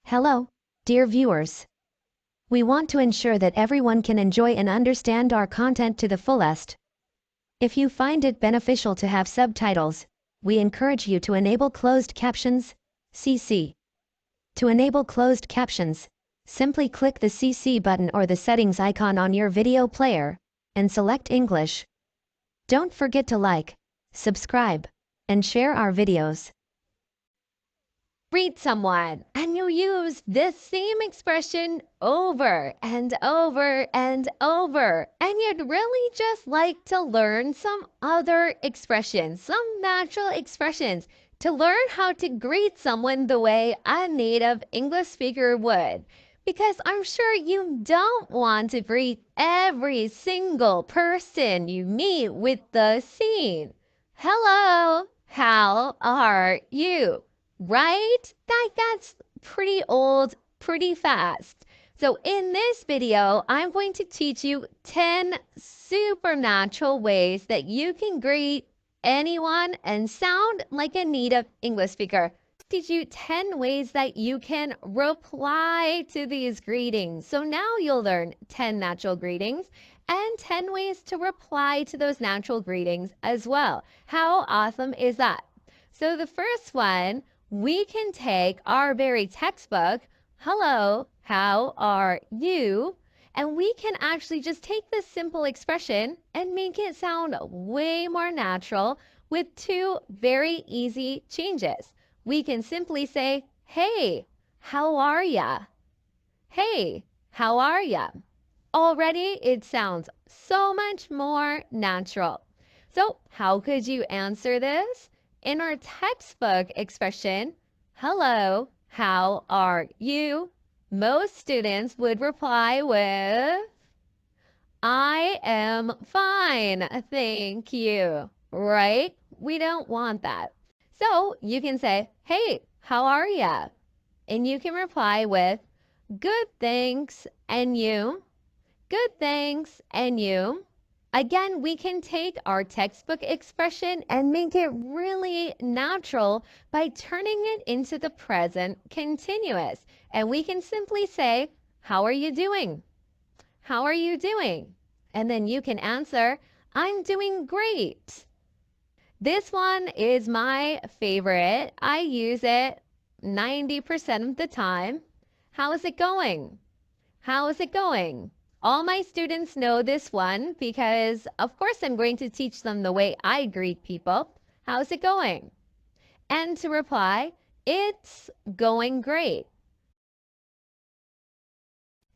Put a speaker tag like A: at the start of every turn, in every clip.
A: Hello, dear viewers. We want to ensure that everyone can enjoy and understand our content to the fullest. If you find it beneficial to have subtitles, we encourage you to enable closed captions, CC. To enable closed captions, simply click the CC button or the settings icon on your video player and select English. Don't forget to like, subscribe, and share our videos. Greet someone and you use this same expression over and over and over, and you'd really just like to learn some other expressions, some natural expressions, to learn how to greet someone the way a native English speaker would. Because I'm sure you don't want to greet every single person you meet with the same "Hello, how are you?" Right? That gets pretty old pretty fast. So in this video, I'm going to teach you 10 supernatural ways that you can greet anyone and sound like a native English speaker. Teach you 10 ways that you can reply to these greetings. So now you'll learn 10 natural greetings and 10 ways to reply to those natural greetings as well. How awesome is that? So the first one, we can take our very textbook, "Hello, how are you?" and we can actually just take this simple expression and make it sound way more natural with two very easy changes. We can simply say, "Hey, how are ya?" Hey, how are ya? Already it sounds so much more natural. So how could you answer this? In our textbook expression, "Hello, how are you?" most students would reply with, "I am fine, thank you," right? We don't want that. So you can say, "Hey, how are ya?" And you can reply with, "Good, thanks, and you?" Good, thanks, and you? Again, we can take our textbook expression and make it really natural by turning it into the present continuous. And we can simply say, "How are you doing?" "How are you doing?" And then you can answer, "I'm doing great." This one is my favorite. I use it 90% of the time. "How is it going?" "How is it going?" All my students know this one because, of course, I'm going to teach them the way I greet people. "How's it going?" And to reply, "It's going great."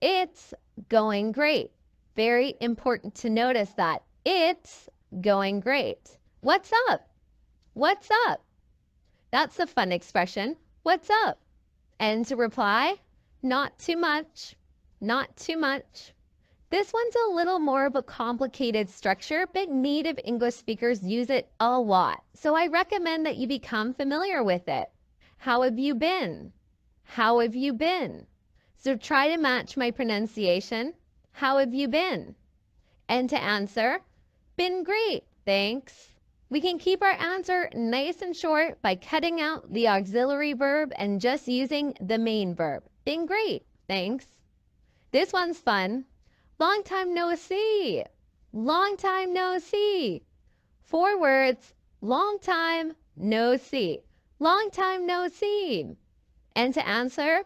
A: It's going great. Very important to notice that. It's going great. What's up? What's up? That's a fun expression. What's up? And to reply, "Not too much. Not too much." This one's a little more of a complicated structure, but native English speakers use it a lot. So I recommend that you become familiar with it. "How have you been?" "How have you been?" So try to match my pronunciation. "How have you been?" And to answer, "Been great, thanks." We can keep our answer nice and short by cutting out the auxiliary verb and just using the main verb. "Been great, thanks." This one's fun. "Long time no see." Long time no see. 4 words. Long time no see. Long time no see. And to answer,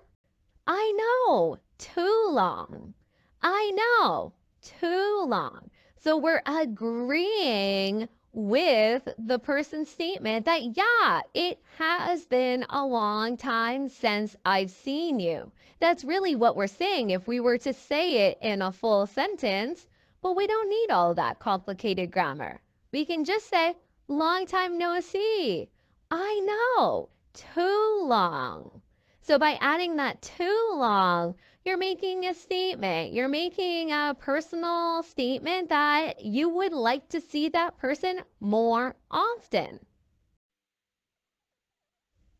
A: "I know, too long." I know, too long. So we're agreeing with the person's statement that, yeah, it has been a long time since I've seen you. That's really what we're saying if we were to say it in a full sentence, but we don't need all that complicated grammar. We can just say, "Long time no see." I know, too long. So by adding that "too long," you're making a statement. You're making a personal statement that you would like to see that person more often.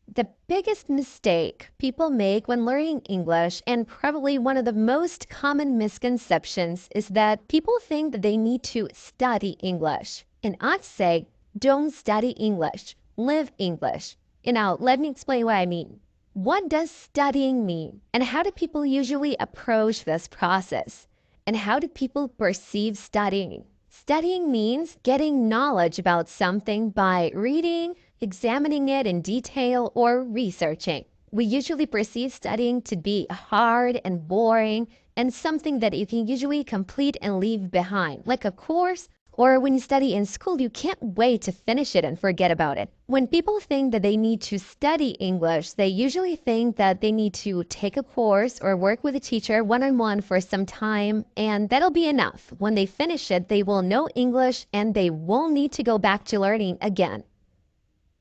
A: The biggest mistake people make when learning English, and probably one of the most common misconceptions, is that people think that they need to study English. And I say, don't study English, live English. Let me explain what I mean. What does studying mean? And how do people usually approach this process? And how do people perceive studying? Studying means getting knowledge about something by reading, examining it in detail, or researching. We usually perceive studying to be hard and boring and something that you can usually complete and leave behind, like a course, or when you study in school, you can't wait to finish it and forget about it. When people think that they need to study English, they usually think that they need to take a course or work with a teacher one-on-one for some time, and that'll be enough. When they finish it, they will know English and they won't need to go back to learning again.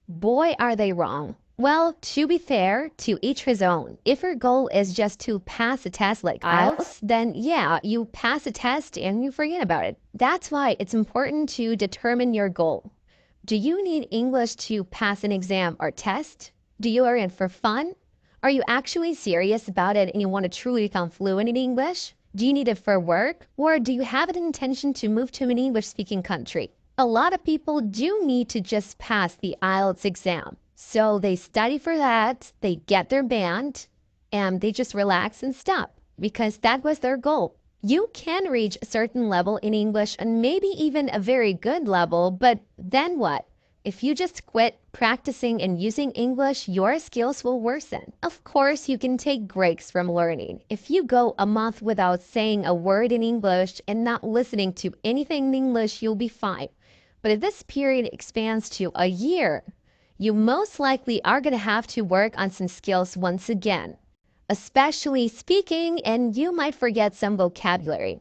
A: Boy, are they wrong. Well, to be fair, to each his own. If your goal is just to pass a test like IELTS, then yeah, you pass a test and you forget about it. That's why it's important to determine your goal. Do you need English to pass an exam or test? Do you learn it for fun? Are you actually serious about it and you want to truly become fluent in English? Do you need it for work? Or do you have an intention to move to an English-speaking country? A lot of people do need to just pass the IELTS exam. So they study for that, they get their band, and they just relax and stop because that was their goal. You can reach a certain level in English and maybe even a very good level, but then what? If you just quit practicing and using English, your skills will worsen. Of course, you can take breaks from learning. If you go a month without saying a word in English and not listening to anything in English, you'll be fine. But if this period expands to a year, you most likely are going to have to work on some skills once again, especially speaking, and you might forget some vocabulary.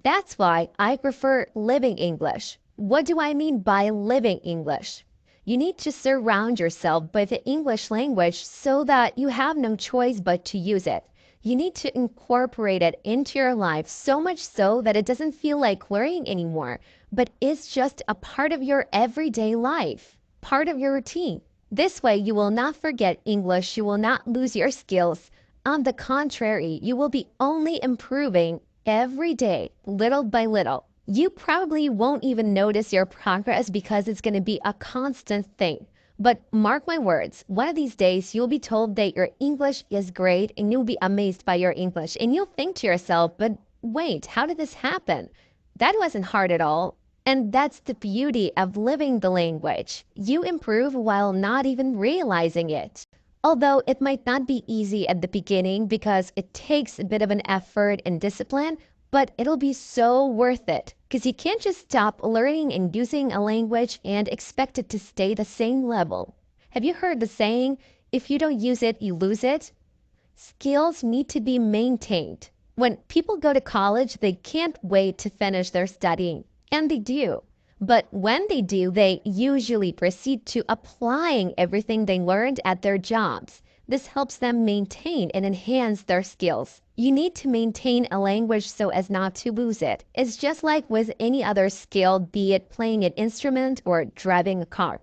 A: That's why I prefer living English. What do I mean by living English? You need to surround yourself by the English language so that you have no choice but to use it. You need to incorporate it into your life so much so that it doesn't feel like learning anymore, but it's just a part of your everyday life, part of your routine. This way, you will not forget English, you will not lose your skills. On the contrary, you will be only improving every day, little by little. You probably won't even notice your progress because it's going to be a constant thing. But mark my words, one of these days you'll be told that your English is great and you'll be amazed by your English. And you'll think to yourself, but wait, how did this happen? That wasn't hard at all. And that's the beauty of living the language. You improve while not even realizing it. Although it might not be easy at the beginning because it takes a bit of an effort and discipline, but it'll be so worth it because you can't just stop learning and using a language and expect it to stay the same level. Have you heard the saying, if you don't use it, you lose it? Skills need to be maintained. When people go to college, they can't wait to finish their studying, and they do. But when they do, they usually proceed to applying everything they learned at their jobs. This helps them maintain and enhance their skills. You need to maintain a language so as not to lose it. It's just like with any other skill, be it playing an instrument or driving a car.